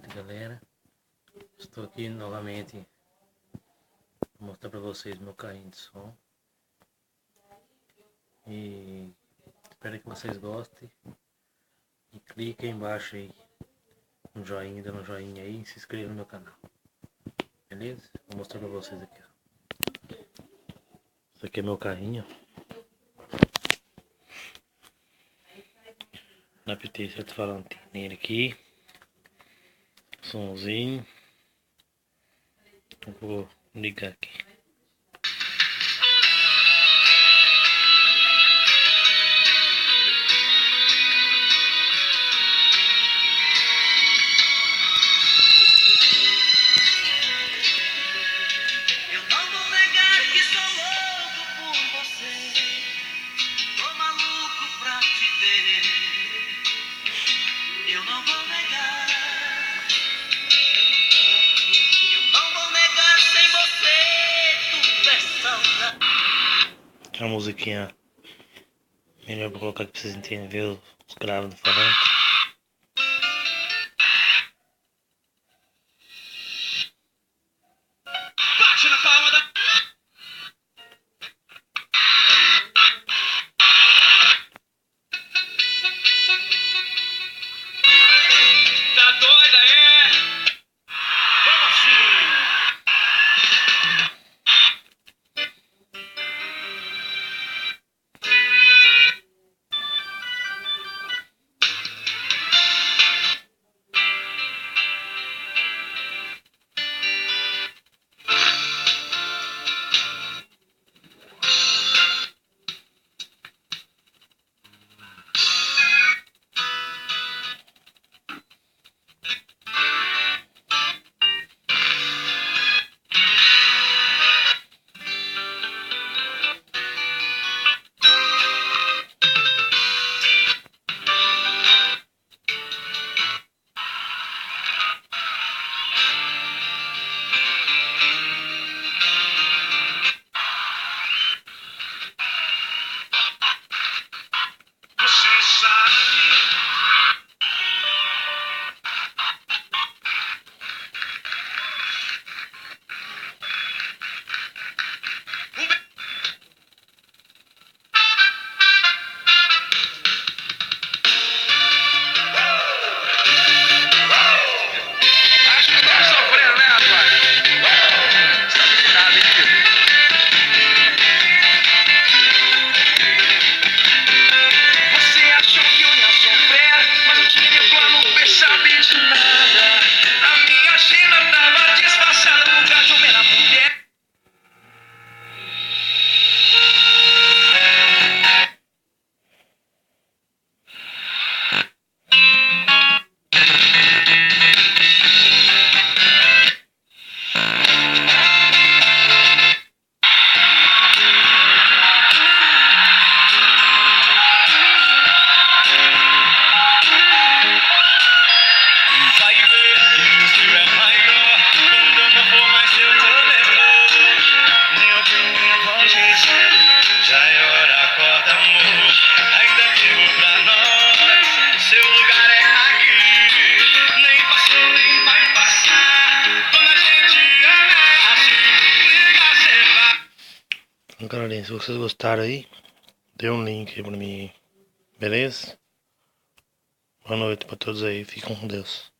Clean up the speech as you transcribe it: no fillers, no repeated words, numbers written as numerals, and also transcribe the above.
noite, galera. Estou aqui novamente para mostrar para vocês meu carrinho de som. E espero que vocês gostem. E clique aí embaixo aí no joinha, dando um joinha aí e se inscreva no meu canal. Beleza? Vou mostrar para vocês aqui, ó. Isso aqui é meu carrinho. Adaptei esse alto-falante nele aqui. Somzinho. Vou ligar aqui. Eu não vou negar que sou louco por você. Tô maluco pra te ver. Eu não vou negar. Eu não vou negar, sem você tudo é saudade. A musiquinha melhor pra colocar aqui pra vocês entenderem, ver os graves no falante. Bate na palma da... Tá doida, é? Vamos assim. Você sabe. Acho que estamos sofrendo, né, rapaz? Sabe de nada, hein, filho? Você achou que eu ia sofrer, mas eu tinha plano, percebi de nada. A minha agenda tava disfarçada no caso da mulher. Vai ver, se é maior, quando eu não for mais seu poderoso. Meu primo vão dizer, já é hora, acorda, amor. Ainda vivo pra nós, seu lugar é aqui. Nem passou, nem vai passar. Quando a gente ameaça, liga, cê vai. Então, galerinha, se vocês gostaram aí, dê um link aí pra mim, beleza? Boa noite pra todos aí, fiquem com Deus.